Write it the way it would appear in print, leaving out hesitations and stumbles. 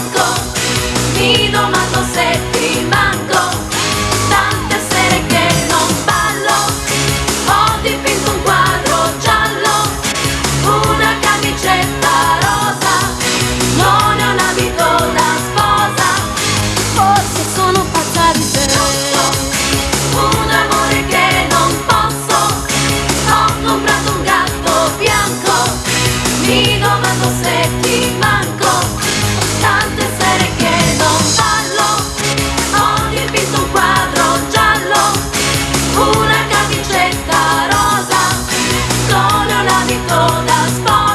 bianco, mi domando se ti manco. Tante sere che non ballo, ho dipinto un quadro giallo, una camicetta rosa, non è un abito da sposa. Forse sono pazza di te, un amore che non posso. Ho comprato un gatto bianco, mi domando se ti manco. Tante sere che non ballo, ho dipinto un quadro giallo, una camicetta rosa, non è un abito da sposa.